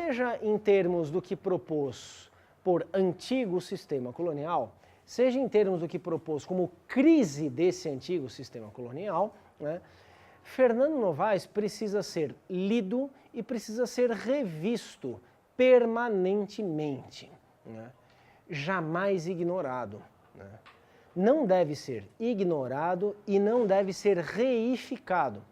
seja em termos do que propôs por antigo sistema colonial, seja em termos do que propôs como crise desse antigo sistema colonial, né, Fernando Novaes precisa ser lido e precisa ser revisto permanentemente, né, jamais ignorado, né. Não deve ser ignorado e não deve ser reificado.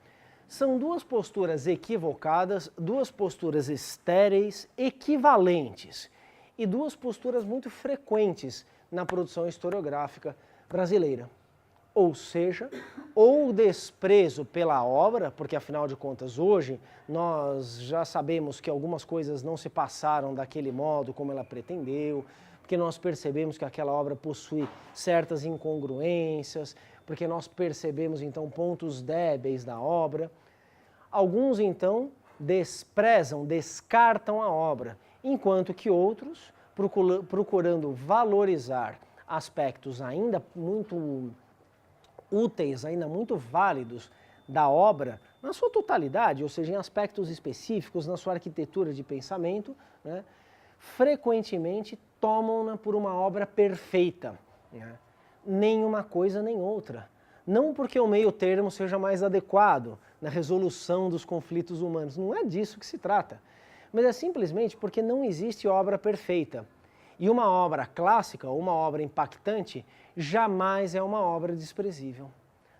São duas posturas equivocadas, duas posturas estéreis, equivalentes, e duas posturas muito frequentes na produção historiográfica brasileira. Ou seja, ou desprezo pela obra, porque afinal de contas hoje nós já sabemos que algumas coisas não se passaram daquele modo como ela pretendeu, porque nós percebemos que aquela obra possui certas incongruências, porque nós percebemos então pontos débeis da obra. Alguns então desprezam, descartam a obra, enquanto que outros, procurando valorizar aspectos ainda muito úteis, ainda muito válidos da obra, na sua totalidade, ou seja, em aspectos específicos, na sua arquitetura de pensamento, né, frequentemente tomam-na por uma obra perfeita, né, nem uma coisa nem outra. Não porque o meio termo seja mais adequado na resolução dos conflitos humanos, não é disso que se trata, mas é simplesmente porque não existe obra perfeita. E uma obra clássica, uma obra impactante, jamais é uma obra desprezível.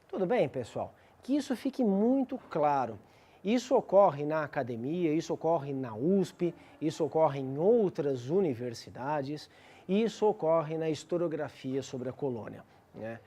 Tudo bem, pessoal? Que isso fique muito claro. Isso ocorre na academia, isso ocorre na USP, isso ocorre em outras universidades, isso ocorre na historiografia sobre a colônia, né?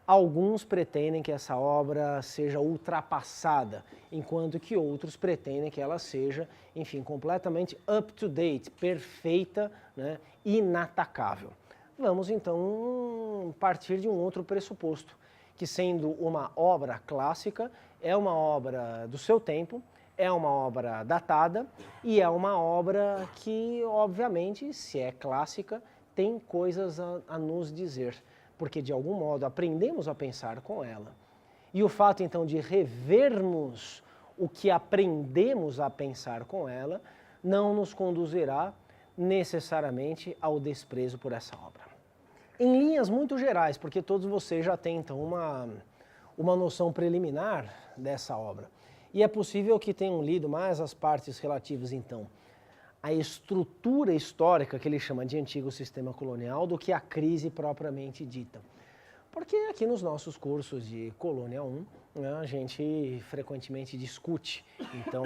Alguns pretendem que essa obra seja ultrapassada, enquanto que outros pretendem que ela seja, enfim, completamente up-to-date, perfeita, né, inatacável. Vamos então partir de um outro pressuposto, que sendo uma obra clássica, é uma obra do seu tempo, é uma obra datada e é uma obra que, obviamente, se é clássica, tem coisas a nos dizer, porque de algum modo aprendemos a pensar com ela. E o fato então de revermos o que aprendemos a pensar com ela não nos conduzirá necessariamente ao desprezo por essa obra. Em linhas muito gerais, porque todos vocês já têm então uma noção preliminar dessa obra. E é possível que tenham lido mais as partes relativas então à estrutura histórica que ele chama de antigo sistema colonial do que a crise propriamente dita. Porque aqui nos nossos cursos de Colônia 1, né, a gente frequentemente discute então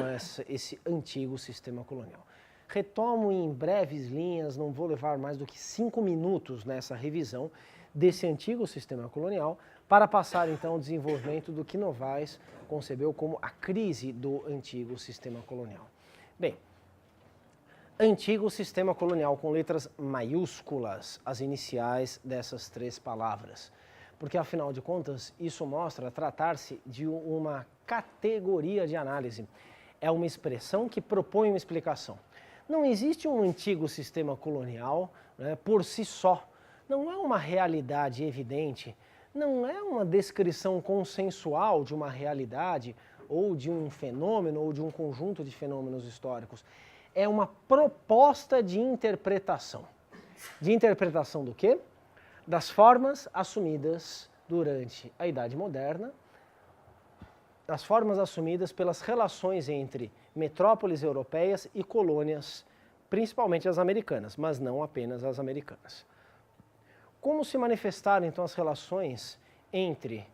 esse antigo sistema colonial. Retomo em breves linhas, não vou levar mais do que 5 minutos nessa revisão desse antigo sistema colonial, para passar então ao desenvolvimento do que Novaes concebeu como a crise do antigo sistema colonial. Bem, antigo sistema colonial com letras maiúsculas, as iniciais dessas 3 palavras. Porque, afinal de contas, isso mostra tratar-se de uma categoria de análise. É uma expressão que propõe uma explicação. Não existe um antigo sistema colonial, né, por si só. Não é uma realidade evidente, não é uma descrição consensual de uma realidade, ou de um fenômeno, ou de um conjunto de fenômenos históricos. É uma proposta de interpretação. De interpretação do quê? Das formas assumidas durante a Idade Moderna, das formas assumidas pelas relações entre metrópoles europeias e colônias, principalmente as americanas, mas não apenas as americanas. Como se manifestaram então as relações entre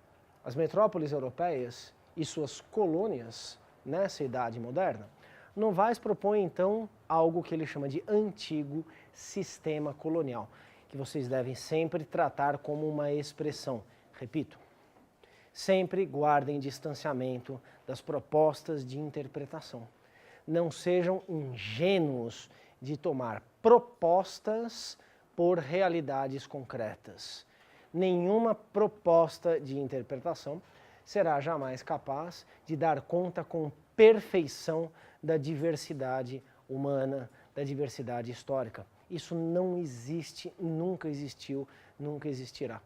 as metrópoles europeias e suas colônias nessa Idade Moderna? Novaes propõe então algo que ele chama de antigo sistema colonial, que vocês devem sempre tratar como uma expressão. Repito, sempre guardem distanciamento das propostas de interpretação. Não sejam ingênuos de tomar propostas por realidades concretas. Nenhuma proposta de interpretação será jamais capaz de dar conta com perfeição da diversidade humana, da diversidade histórica. Isso não existe, nunca existiu, nunca existirá.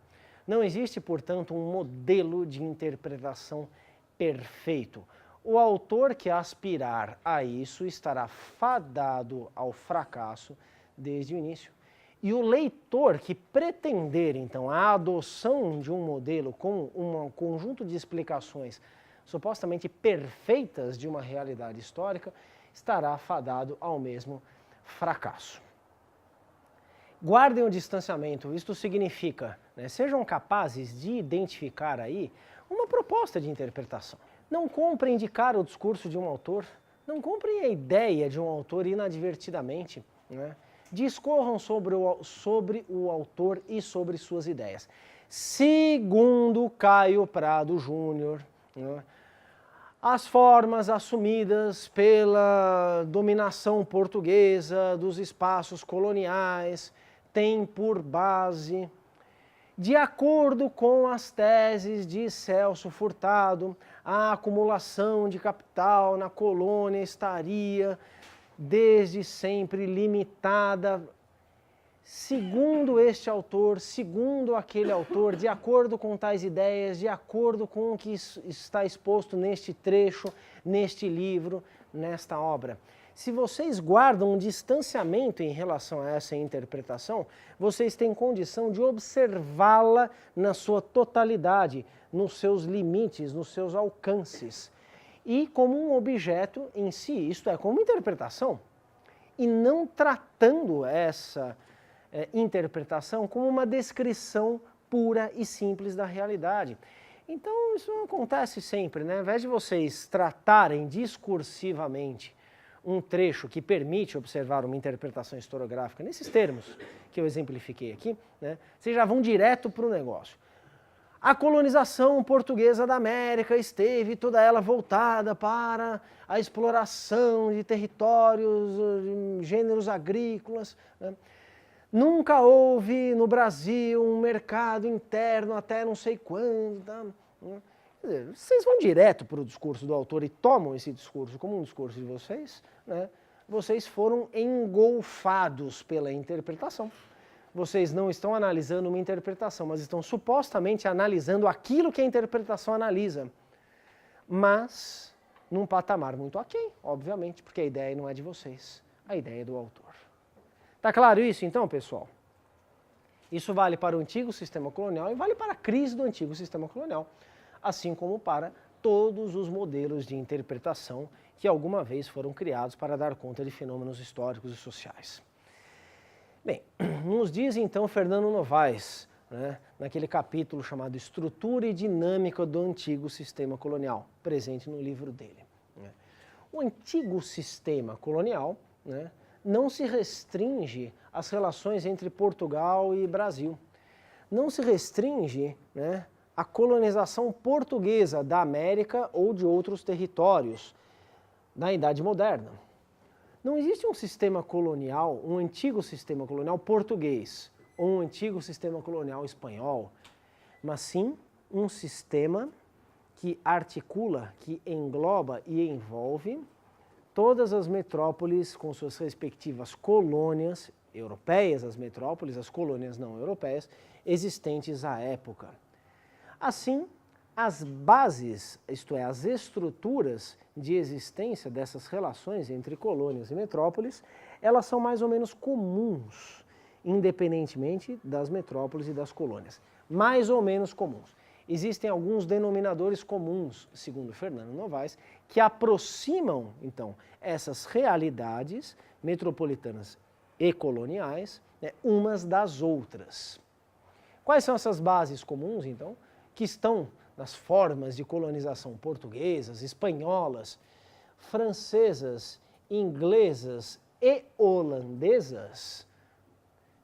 Não existe, portanto, um modelo de interpretação perfeito. o autor que aspirar a isso estará fadado ao fracasso desde o início. E o leitor que pretender, então, a adoção de um modelo com um conjunto de explicações supostamente perfeitas de uma realidade histórica, estará fadado ao mesmo fracasso. Guardem o distanciamento, isto significa, sejam capazes de identificar aí uma proposta de interpretação. Não comprem de cara o discurso de um autor, não comprem a ideia de um autor inadvertidamente, discorram sobre o autor e sobre suas ideias. Segundo Caio Prado Júnior, as formas assumidas pela dominação portuguesa dos espaços coloniais têm por base, de acordo com as teses de Celso Furtado, a acumulação de capital na colônia estaria desde sempre limitada, segundo este autor, segundo aquele autor, de acordo com tais ideias, de acordo com o que está exposto neste trecho, neste livro, nesta obra. Se vocês guardam um distanciamento em relação a essa interpretação, vocês têm condição de observá-la na sua totalidade, nos seus limites, nos seus alcances, e como um objeto em si, isto é, como interpretação, e não tratando essa interpretação como uma descrição pura e simples da realidade. Então, isso não acontece sempre, Ao invés de vocês tratarem discursivamente um trecho que permite observar uma interpretação historiográfica nesses termos que eu exemplifiquei aqui, vocês já vão direto para o negócio. A colonização portuguesa da América esteve toda ela voltada para a exploração de territórios, de gêneros agrícolas. Nunca houve no Brasil um mercado interno até não sei quando. Quer dizer, vocês vão direto para o discurso do autor e tomam esse discurso como um discurso de vocês, vocês foram engolfados pela interpretação. Vocês não estão analisando uma interpretação, mas estão supostamente analisando aquilo que a interpretação analisa. Mas num patamar muito aquém, obviamente, porque a ideia não é de vocês, a ideia é do autor. Tá claro isso então, pessoal? Isso vale para o antigo sistema colonial e vale para a crise do antigo sistema colonial, assim como para todos os modelos de interpretação que alguma vez foram criados para dar conta de fenômenos históricos e sociais. Bem, nos diz então Fernando Novaes, naquele capítulo chamado Estrutura e Dinâmica do Antigo Sistema Colonial, presente no livro dele. O antigo sistema colonial não se restringe às relações entre Portugal e Brasil. Não se restringe à colonização portuguesa da América ou de outros territórios na Idade Moderna. Não existe um sistema colonial, um antigo sistema colonial português ou um antigo sistema colonial espanhol, mas sim um sistema que articula, que engloba e envolve todas as metrópoles com suas respectivas colônias europeias, as metrópoles, as colônias não europeias, existentes à época. Assim, as bases, isto é, as estruturas de existência dessas relações entre colônias e metrópoles, elas são mais ou menos comuns, independentemente das metrópoles e das colônias. Mais ou menos comuns. Existem alguns denominadores comuns, segundo Fernando Novaes, que aproximam, então, essas realidades metropolitanas e coloniais, umas das outras. Quais são essas bases comuns, então, que estão nas formas de colonização portuguesas, espanholas, francesas, inglesas e holandesas?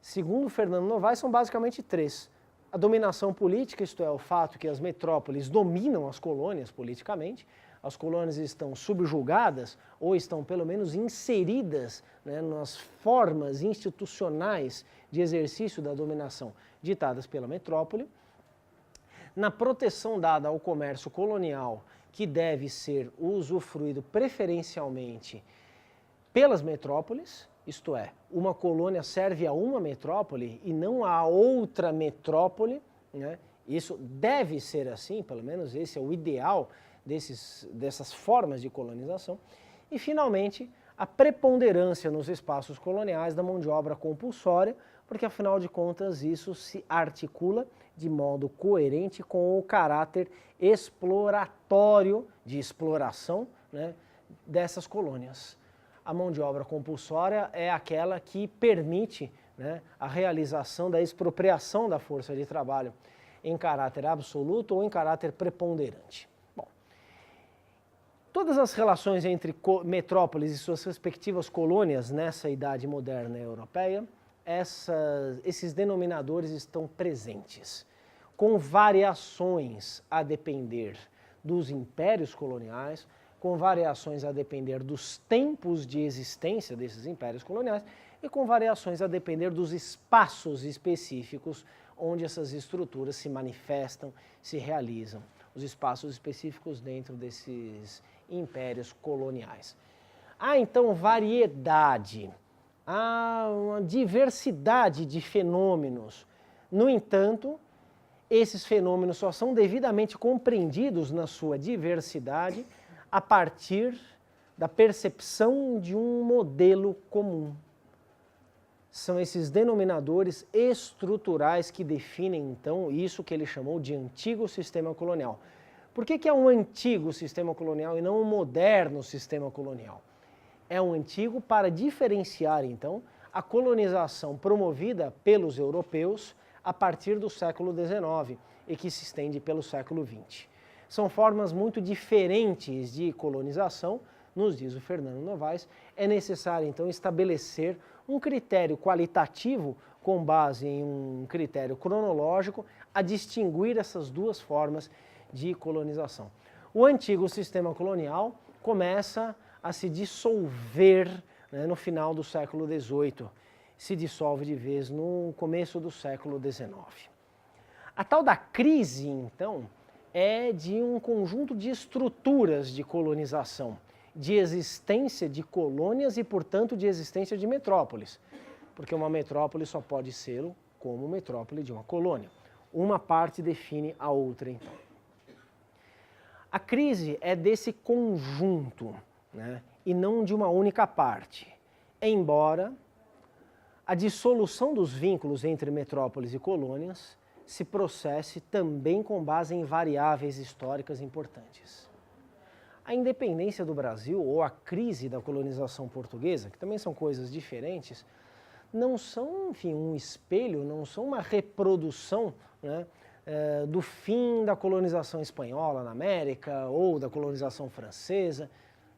Segundo Fernando Novaes, são basicamente três. A dominação política, isto é, o fato que as metrópoles dominam as colônias politicamente, as colônias estão subjugadas ou estão pelo menos inseridas nas formas institucionais de exercício da dominação ditadas pela metrópole. Na proteção dada ao comércio colonial, que deve ser usufruído preferencialmente pelas metrópoles, isto é, uma colônia serve a uma metrópole e não a outra metrópole, Isso deve ser assim, pelo menos esse é o ideal dessas formas de colonização. E, finalmente, a preponderância nos espaços coloniais da mão de obra compulsória, porque, afinal de contas, isso se articula de modo coerente com o caráter exploratório, de exploração, né, dessas colônias. A mão de obra compulsória é aquela que permite, né, a realização da expropriação da força de trabalho em caráter absoluto ou em caráter preponderante. Bom, todas as relações entre metrópoles e suas respectivas colônias nessa idade moderna europeia, esses denominadores estão presentes, com variações a depender dos impérios coloniais, com variações a depender dos tempos de existência desses impérios coloniais e com variações a depender dos espaços específicos onde essas estruturas se manifestam, se realizam, os espaços específicos dentro desses impérios coloniais. Há então variedade, há uma diversidade de fenômenos. No entanto, esses fenômenos só são devidamente compreendidos na sua diversidade a partir da percepção de um modelo comum. São esses denominadores estruturais que definem, então, isso que ele chamou de antigo sistema colonial. Por que é um antigo sistema colonial e não um moderno sistema colonial? É um antigo para diferenciar, então, a colonização promovida pelos europeus a partir do século XIX e que se estende pelo século XX. São formas muito diferentes de colonização, nos diz o Fernando Novaes. É necessário, então, estabelecer um critério qualitativo com base em um critério cronológico a distinguir essas duas formas de colonização. O antigo sistema colonial começa a se dissolver, né, no final do século XVIII, se dissolve de vez no começo do século XIX. A tal da crise, então, é de um conjunto de estruturas de colonização, de existência de colônias e, portanto, de existência de metrópoles, porque uma metrópole só pode ser como metrópole de uma colônia. Uma parte define a outra, então. A crise é desse conjunto, né, e não de uma única parte, embora a dissolução dos vínculos entre metrópoles e colônias se processe também com base em variáveis históricas importantes. A independência do Brasil ou a crise da colonização portuguesa, que também são coisas diferentes, não são, enfim, um espelho, não são uma reprodução, né, do fim da colonização espanhola na América ou da colonização francesa,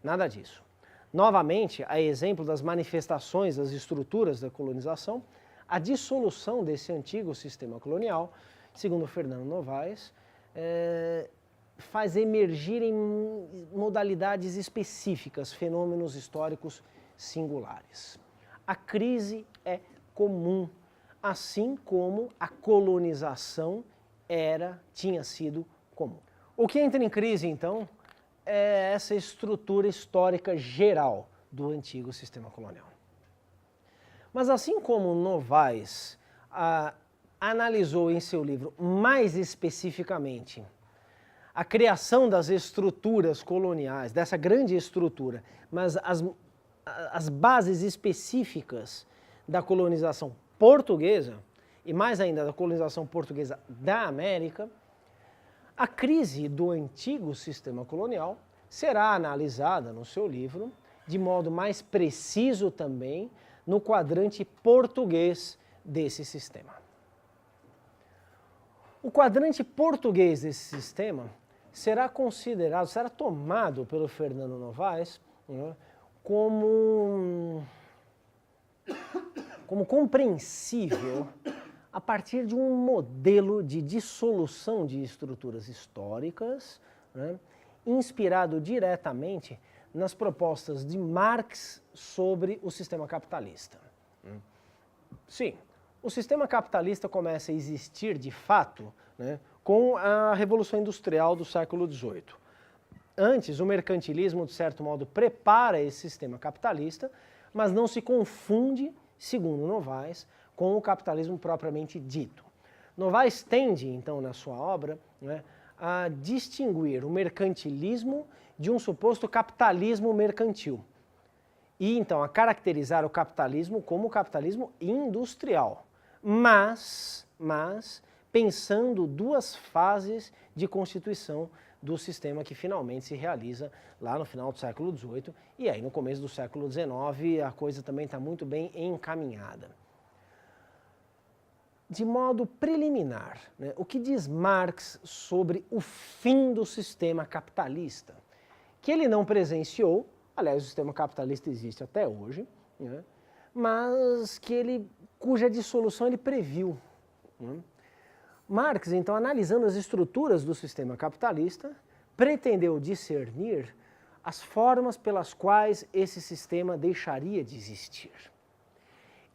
nada disso. Novamente, a exemplo das manifestações das estruturas da colonização, a dissolução desse antigo sistema colonial, segundo Fernando Novaes, faz emergir em modalidades específicas fenômenos históricos singulares. A crise é comum, assim como a colonização tinha sido comum. O que entra em crise, então, é essa estrutura histórica geral do antigo sistema colonial. Mas assim como Novaes analisou em seu livro mais especificamente a criação das estruturas coloniais, dessa grande estrutura, mas as bases específicas da colonização portuguesa, e mais ainda da colonização portuguesa da América, a crise do antigo sistema colonial será analisada no seu livro de modo mais preciso também no quadrante português desse sistema. O quadrante português desse sistema será considerado, será tomado pelo Fernando Novaes, né, como compreensível a partir de um modelo de dissolução de estruturas históricas, né, inspirado diretamente nas propostas de Marx sobre o sistema capitalista. Sim, o sistema capitalista começa a existir de fato, né, com a Revolução Industrial do século XVIII. Antes, o mercantilismo, de certo modo, prepara esse sistema capitalista, mas não se confunde, segundo Novaes, com o capitalismo propriamente dito. Novaes tende, então, na sua obra, né, a distinguir o mercantilismo de um suposto capitalismo mercantil. E então a caracterizar o capitalismo como o capitalismo industrial, mas pensando duas fases de constituição do sistema que finalmente se realiza lá no final do século XVIII e aí no começo do século XIX a coisa também está muito bem encaminhada. De modo preliminar, né, o que diz Marx sobre o fim do sistema capitalista? Que ele não presenciou, aliás, o sistema capitalista existe até hoje, né, mas cuja dissolução ele previu. Né? Marx, então, analisando as estruturas do sistema capitalista, pretendeu discernir as formas pelas quais esse sistema deixaria de existir.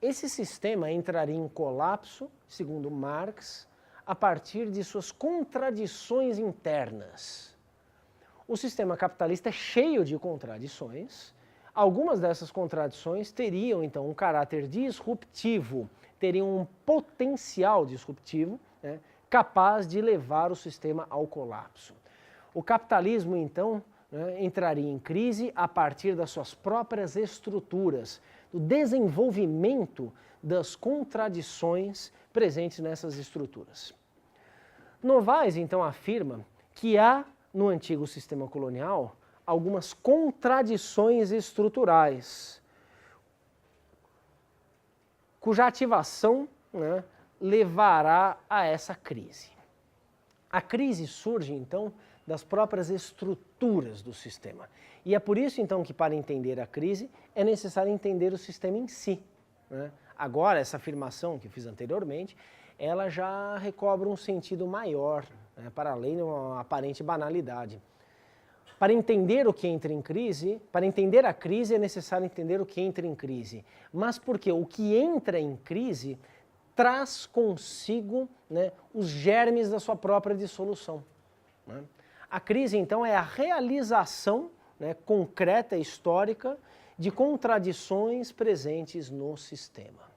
Esse sistema entraria em colapso, segundo Marx, a partir de suas contradições internas. O sistema capitalista é cheio de contradições. Algumas dessas contradições teriam, então, um caráter disruptivo, teriam um potencial disruptivo, né, capaz de levar o sistema ao colapso. O capitalismo, então, né, entraria em crise a partir das suas próprias estruturas, do desenvolvimento das contradições presentes nessas estruturas. Novaes, então, afirma que há no antigo sistema colonial algumas contradições estruturais, cuja ativação, né, levará a essa crise. A crise surge, então, das próprias estruturas do sistema. E é por isso, então, que para entender a crise é necessário entender o sistema em si. Né? Agora, essa afirmação que eu fiz anteriormente, ela já recobra um sentido maior, né, para além de uma aparente banalidade. Para entender o que entra em crise, para entender a crise é necessário entender o que entra em crise. Mas porque o que entra em crise traz consigo, né, os germes da sua própria dissolução. Né? A crise, então, é a realização, né, concreta e histórica de contradições presentes no sistema.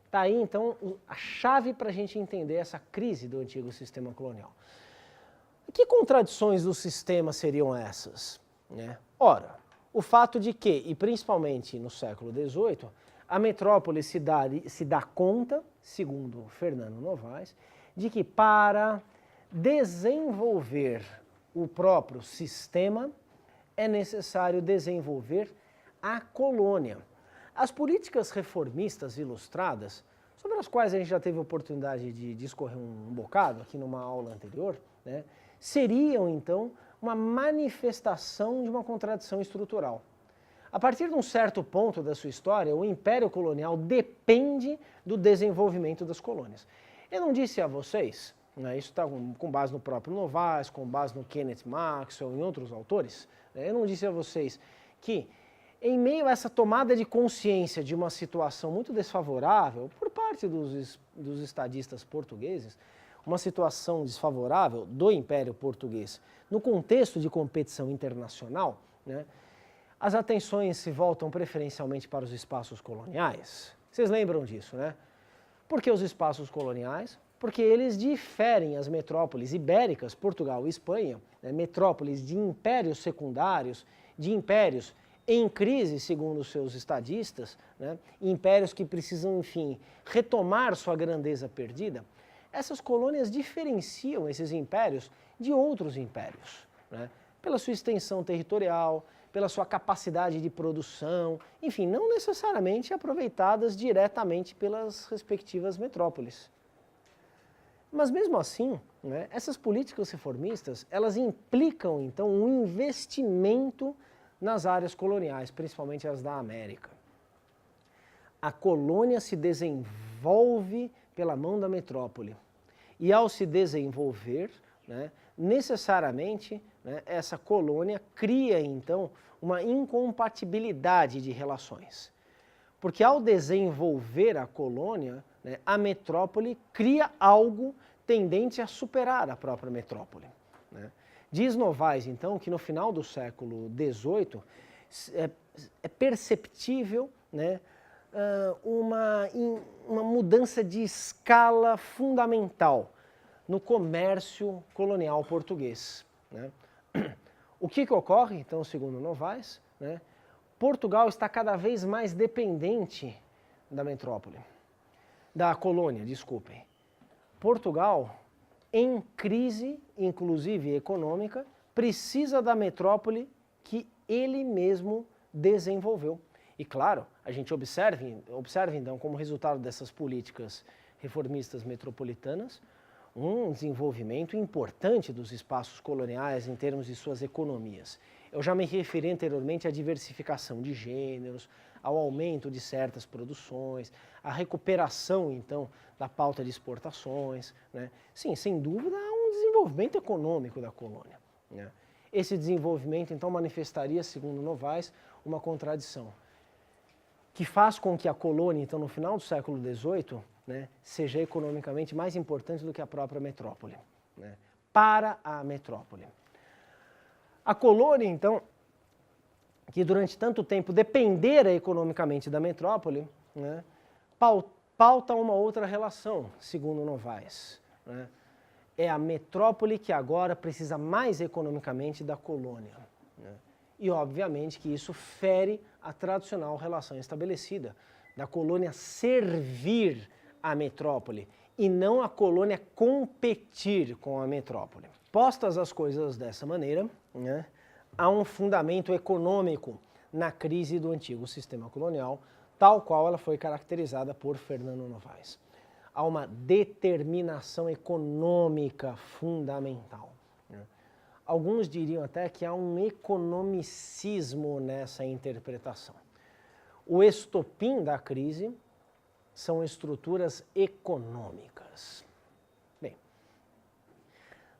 Está aí, então, a chave para a gente entender essa crise do antigo sistema colonial. Que contradições do sistema seriam essas? Né? Ora, o fato de que, e principalmente no século XVIII, a metrópole se dá conta, segundo Fernando Novaes, de que para desenvolver o próprio sistema é necessário desenvolver a colônia. As políticas reformistas ilustradas, sobre as quais a gente já teve a oportunidade de discorrer um bocado aqui numa aula anterior, né, seriam, então, uma manifestação de uma contradição estrutural. A partir de um certo ponto da sua história, o Império Colonial depende do desenvolvimento das colônias. Eu não disse a vocês, né, isso está com base no próprio Novaes, com base no Kenneth Maxwell e outros autores, né, eu não disse a vocês que, em meio a essa tomada de consciência de uma situação muito desfavorável por parte dos estadistas portugueses, uma situação desfavorável do Império Português no contexto de competição internacional, né, as atenções se voltam preferencialmente para os espaços coloniais. Vocês lembram disso, né? Por que os espaços coloniais? Porque eles diferem as metrópoles ibéricas, Portugal e Espanha, né, metrópoles de impérios secundários, de impérios em crise, segundo os seus estadistas, né, impérios que precisam, enfim, retomar sua grandeza perdida. Essas colônias diferenciam esses impérios de outros impérios, né, pela sua extensão territorial, pela sua capacidade de produção, enfim, não necessariamente aproveitadas diretamente pelas respectivas metrópoles. Mas mesmo assim, né, essas políticas reformistas, elas implicam, então, um investimento nas áreas coloniais, principalmente as da América. A colônia se desenvolve pela mão da metrópole. E ao se desenvolver, né, necessariamente, né, essa colônia cria, então, uma incompatibilidade de relações. Porque ao desenvolver a colônia, né, a metrópole cria algo tendente a superar a própria metrópole. Né? Diz Novaes, então, que no final do século XVIII é perceptível, né, uma mudança de escala fundamental no comércio colonial português, né? O que ocorre, então, segundo Novaes, né? Portugal está cada vez mais dependente da metrópole, da colônia, desculpem. Portugal, em crise, inclusive econômica, precisa da metrópole que ele mesmo desenvolveu. E claro, a gente observa então, como resultado dessas políticas reformistas metropolitanas, um desenvolvimento importante dos espaços coloniais em termos de suas economias. Eu já me referi anteriormente à diversificação de gêneros, ao aumento de certas produções, à recuperação, então, da pauta de exportações, né? Sim, sem dúvida, há um desenvolvimento econômico da colônia, né? Esse desenvolvimento, então, manifestaria, segundo Novaes, uma contradição, que faz com que a colônia, então, no final do século XVIII, né, seja economicamente mais importante do que a própria metrópole, né, para a metrópole. A colônia, então, que durante tanto tempo dependera economicamente da metrópole, né, pauta uma outra relação, segundo Novaes, né? É a metrópole que agora precisa mais economicamente da colônia, né? E obviamente que isso fere a tradicional relação estabelecida da colônia servir a metrópole e não a colônia competir com a metrópole. Postas as coisas dessa maneira, né, há um fundamento econômico na crise do antigo sistema colonial, tal qual ela foi caracterizada por Fernando Novaes. Há uma determinação econômica fundamental, né? Alguns diriam até que há um economicismo nessa interpretação. O estopim da crise são estruturas econômicas. Bem,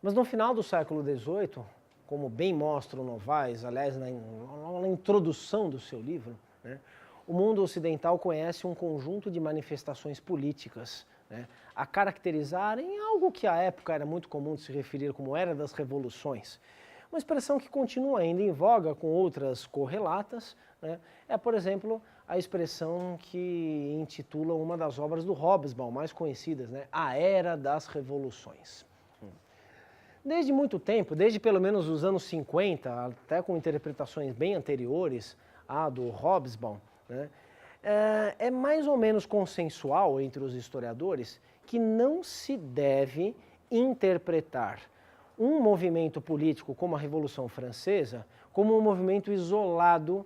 mas no final do século XVIII, como bem mostra o Novaes, aliás, na introdução do seu livro, né, o mundo ocidental conhece um conjunto de manifestações políticas, né, a caracterizarem algo que à época era muito comum de se referir como Era das Revoluções. Uma expressão que continua ainda em voga com outras correlatas, né, é, por exemplo, a expressão que intitula uma das obras do Hobsbawm, mais conhecidas, né, A Era das Revoluções. Desde muito tempo, desde pelo menos os anos 50, até com interpretações bem anteriores à do Hobsbawm, né, é mais ou menos consensual entre os historiadores que não se deve interpretar um movimento político como a Revolução Francesa como um movimento isolado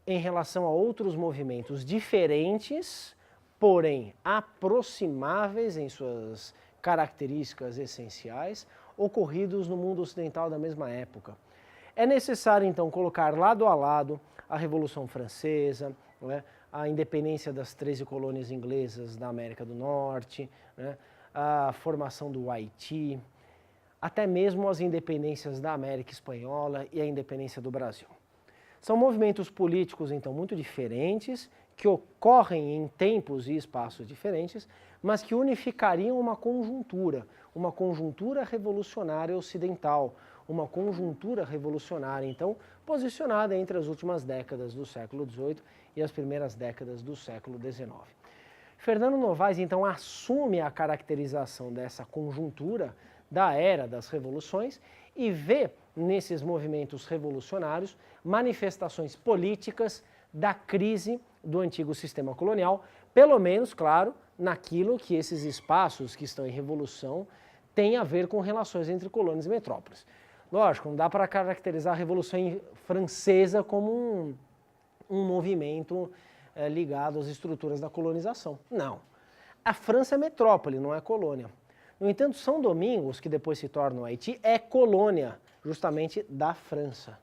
em relação a outros movimentos diferentes, porém aproximáveis em suas características essenciais, ocorridos no mundo ocidental da mesma época. É necessário, então, colocar lado a lado a Revolução Francesa, né, a independência das 13 colônias inglesas da América do Norte, né, a formação do Haiti, até mesmo as independências da América Espanhola e a independência do Brasil. São movimentos políticos, então, muito diferentes, que ocorrem em tempos e espaços diferentes, mas que unificariam uma conjuntura revolucionária ocidental, uma conjuntura revolucionária, então, posicionada entre as últimas décadas do século XVIII e as primeiras décadas do século XIX. Fernando Novaes, então, assume a caracterização dessa conjuntura da Era das Revoluções e vê nesses movimentos revolucionários manifestações políticas da crise do antigo sistema colonial, pelo menos, claro, naquilo que esses espaços que estão em revolução têm a ver com relações entre colônias e metrópoles. Lógico, não dá para caracterizar a Revolução Francesa como um movimento ligado às estruturas da colonização. Não. A França é metrópole, não é colônia. No entanto, São Domingos, que depois se torna o Haiti, é colônia, justamente da França.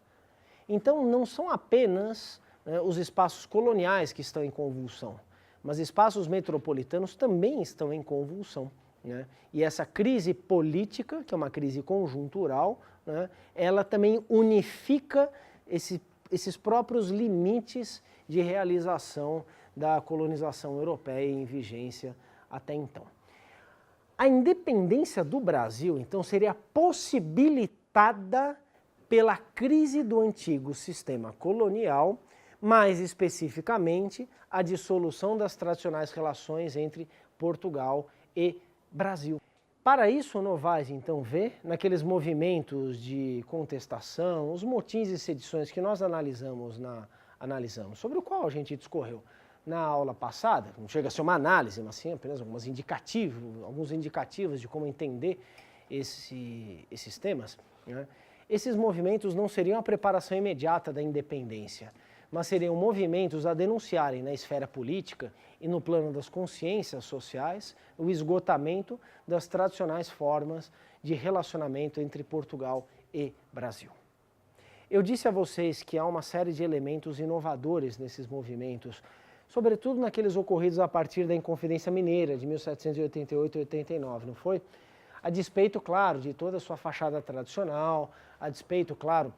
Então, não são apenas os espaços coloniais que estão em convulsão, mas espaços metropolitanos também estão em convulsão, né? E essa crise política, que é uma crise conjuntural, né, ela também unifica esses próprios limites de realização da colonização europeia em vigência até então. A independência do Brasil, então, seria possibilitada pela crise do antigo sistema colonial, mais especificamente a dissolução das tradicionais relações entre Portugal e Brasil. Para isso, Novaes, então, vê naqueles movimentos de contestação, os motins e sedições que nós analisamos, sobre o qual a gente discorreu na aula passada, não chega a ser uma análise, mas sim apenas alguns indicativos de como entender esses temas, né? Esses movimentos não seriam a preparação imediata da independência, mas seriam movimentos a denunciarem na esfera política e no plano das consciências sociais o esgotamento das tradicionais formas de relacionamento entre Portugal e Brasil. Eu disse a vocês que há uma série de elementos inovadores nesses movimentos, sobretudo naqueles ocorridos a partir da Inconfidência Mineira de 1788 e 89, não foi? A despeito, claro, de toda a sua fachada tradicional, a despeito, claro,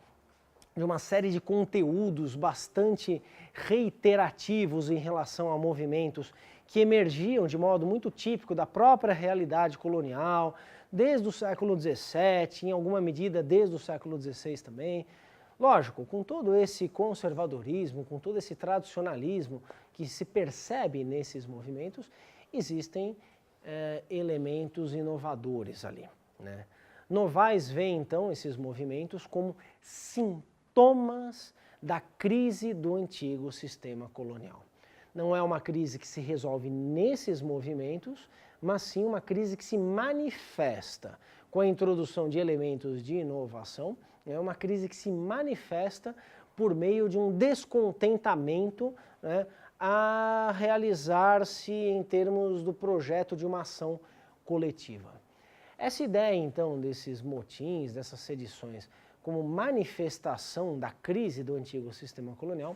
de uma série de conteúdos bastante reiterativos em relação a movimentos que emergiam de modo muito típico da própria realidade colonial, desde o século XVII, em alguma medida desde o século XVI também. Lógico, com todo esse conservadorismo, com todo esse tradicionalismo que se percebe nesses movimentos, existem elementos inovadores ali, né? Novaes vê então esses movimentos como sintomas da crise do antigo sistema colonial. Não é uma crise que se resolve nesses movimentos, mas sim uma crise que se manifesta com a introdução de elementos de inovação. É uma crise que se manifesta por meio de um descontentamento, né, a realizar-se em termos do projeto de uma ação coletiva. Essa ideia, então, desses motins, dessas sedições, como manifestação da crise do antigo sistema colonial,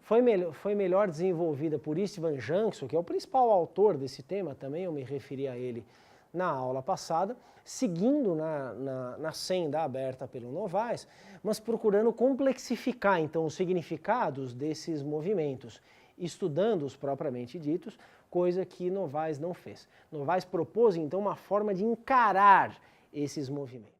foi melhor desenvolvida por Istvan Jansson, que é o principal autor desse tema, também eu me referi a ele na aula passada, seguindo na senda aberta pelo Novaes, mas procurando complexificar, então, os significados desses movimentos, estudando-os propriamente ditos, coisa que Novaes não fez. Novaes propôs, então, uma forma de encarar esses movimentos.